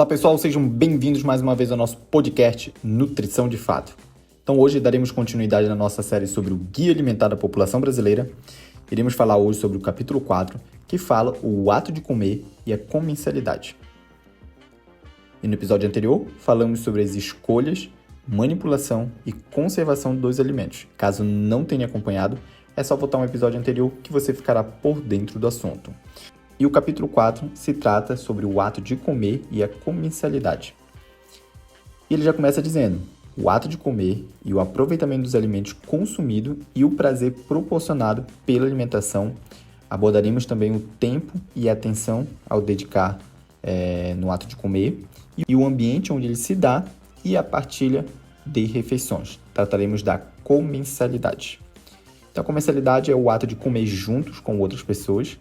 Fala pessoal, sejam bem-vindos mais uma vez ao nosso podcast Nutrição de Fato. Então hoje daremos continuidade na nossa série sobre o Guia Alimentar da População Brasileira. Iremos falar hoje sobre o capítulo 4, que fala o ato de comer e a comensalidade. E no episódio anterior, falamos sobre as escolhas, manipulação e conservação dos alimentos. Caso não tenha acompanhado, é só voltar um episódio anterior que você ficará por dentro do assunto. E o capítulo 4 se trata sobre o ato de comer e a comensalidade. E ele já começa dizendo: o ato de comer e o aproveitamento dos alimentos consumidos e o prazer proporcionado pela alimentação. Abordaremos também o tempo e a atenção ao dedicar no ato de comer e o ambiente onde ele se dá e a partilha de refeições. Trataremos da comensalidade. Então, a comensalidade é o ato de comer juntos com outras pessoas.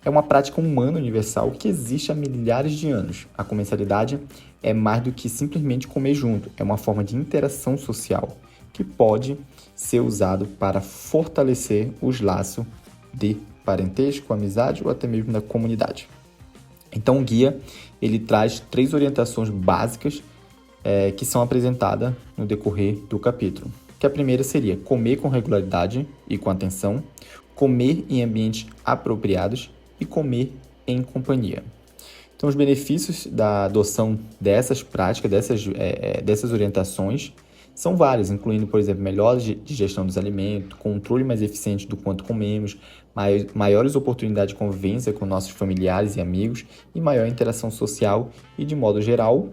É uma prática humana universal que existe há milhares de anos. A comensalidade é mais do que simplesmente comer junto. É uma forma de interação social que pode ser usado para fortalecer os laços de parentesco, amizade ou até mesmo da comunidade. Então, o guia ele traz 3 orientações básicas que são apresentadas no decorrer do capítulo. Que a primeira seria comer com regularidade e com atenção, comer em ambientes apropriados e comer em companhia. Então, os benefícios da adoção dessas práticas, dessas orientações, são vários, incluindo, por exemplo, melhor digestão dos alimentos, controle mais eficiente do quanto comemos, maiores oportunidades de convivência com nossos familiares e amigos e maior interação social e, de modo geral,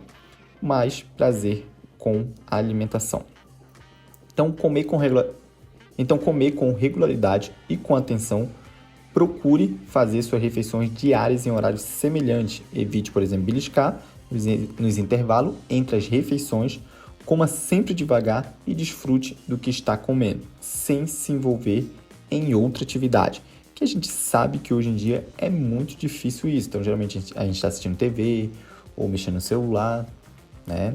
mais prazer com a alimentação. Então, comer com regularidade e com atenção. Procure fazer suas refeições diárias em horários semelhantes. Evite, por exemplo, beliscar nos intervalos entre as refeições. Coma sempre devagar e desfrute do que está comendo, sem se envolver em outra atividade. Que a gente sabe que hoje em dia é muito difícil isso. Então, geralmente, a gente está assistindo TV ou mexendo no celular, né?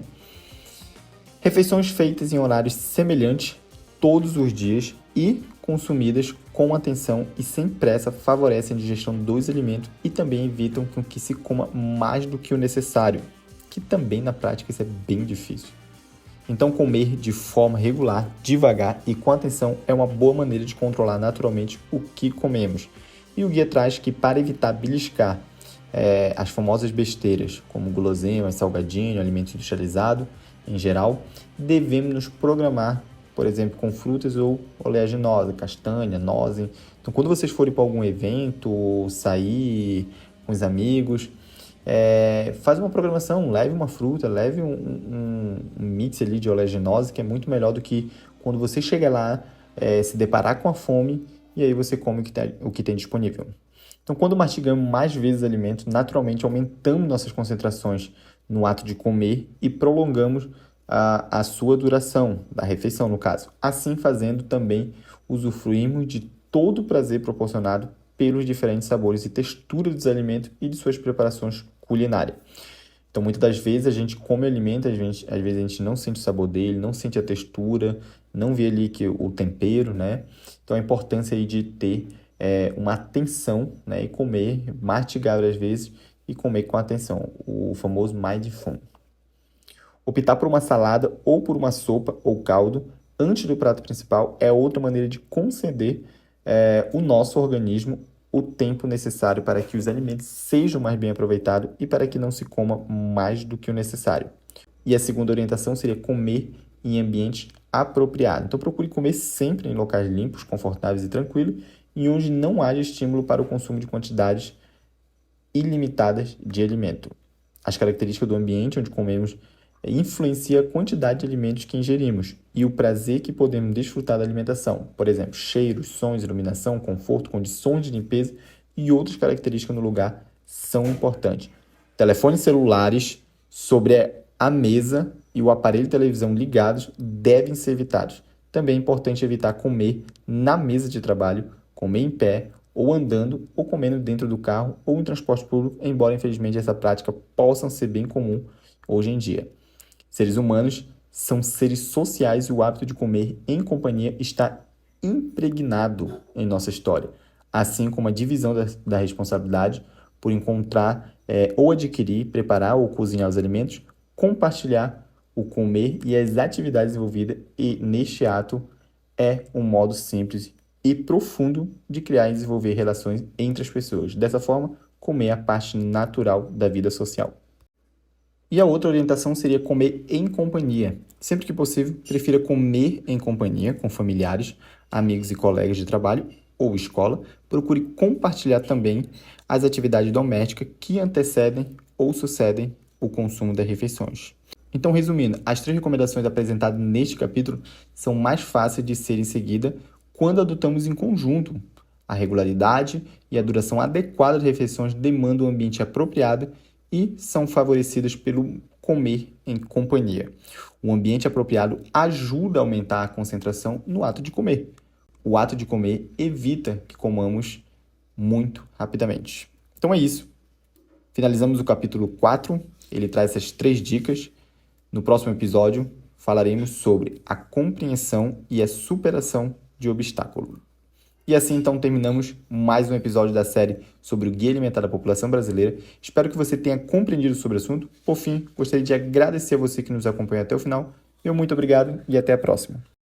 Refeições feitas em horários semelhantes todos os dias e consumidas com atenção e sem pressa favorecem a digestão dos alimentos e também evitam que se coma mais do que o necessário, que também na prática isso é bem difícil. Então, comer de forma regular, devagar e com atenção é uma boa maneira de controlar naturalmente o que comemos. E o guia traz que para evitar beliscar as famosas besteiras, como guloseimas, salgadinho, alimento industrializado em geral, devemos nos programar, por exemplo, com frutas ou oleaginosa, castanha, nozes. Então, quando vocês forem para algum evento, sair com os amigos, faz uma programação, leve uma fruta, leve um mix ali de oleaginosa, que é muito melhor do que quando você chega lá, se deparar com a fome e aí você come o que tem disponível. Então, quando mastigamos mais vezes alimentos, naturalmente aumentamos nossas concentrações no ato de comer e prolongamos a sua duração, da refeição no caso. Assim fazendo também usufruímos de todo o prazer proporcionado pelos diferentes sabores e texturas dos alimentos e de suas preparações culinárias. Então, muitas das vezes a gente come o alimento, às vezes a gente não sente o sabor dele, não sente a textura, não vê ali o tempero, né? Então, a importância aí de ter uma atenção, né? E comer, mastigar às vezes e comer com atenção, o famoso mindful. Optar por uma salada ou por uma sopa ou caldo antes do prato principal é outra maneira de conceder o nosso organismo o tempo necessário para que os alimentos sejam mais bem aproveitados e para que não se coma mais do que o necessário. E a segunda orientação seria comer em ambiente apropriado. Então, procure comer sempre em locais limpos, confortáveis e tranquilos e onde não haja estímulo para o consumo de quantidades ilimitadas de alimento. As características do ambiente onde comemos influencia a quantidade de alimentos que ingerimos e o prazer que podemos desfrutar da alimentação. Por exemplo, cheiros, sons, iluminação, conforto, condições de limpeza e outras características no lugar são importantes. Telefones celulares sobre a mesa e o aparelho de televisão ligados devem ser evitados. Também é importante evitar comer na mesa de trabalho, comer em pé ou andando ou comendo dentro do carro ou em transporte público, embora infelizmente essa prática possa ser bem comum hoje em dia. Seres humanos são seres sociais e o hábito de comer em companhia está impregnado em nossa história, assim como a divisão da responsabilidade por encontrar ou adquirir, preparar ou cozinhar os alimentos, compartilhar o comer e as atividades envolvidas, e neste ato é um modo simples e profundo de criar e desenvolver relações entre as pessoas. Dessa forma, comer é a parte natural da vida social. E a outra orientação seria comer em companhia. Sempre que possível, prefira comer em companhia com familiares, amigos e colegas de trabalho ou escola. Procure compartilhar também as atividades domésticas que antecedem ou sucedem o consumo das refeições. Então, resumindo, as 3 recomendações apresentadas neste capítulo são mais fáceis de serem seguidas quando adotamos em conjunto. A regularidade e a duração adequada das refeições demandam um ambiente apropriado e são favorecidas pelo comer em companhia. O ambiente apropriado ajuda a aumentar a concentração no ato de comer. O ato de comer evita que comamos muito rapidamente. Então é isso. Finalizamos o capítulo 4. Ele traz essas 3 dicas. No próximo episódio, falaremos sobre a compreensão e a superação de obstáculos. E assim, então, terminamos mais um episódio da série sobre o Guia Alimentar da População Brasileira. Espero que você tenha compreendido sobre o assunto. Por fim, gostaria de agradecer a você que nos acompanhou até o final. Meu muito obrigado e até a próxima.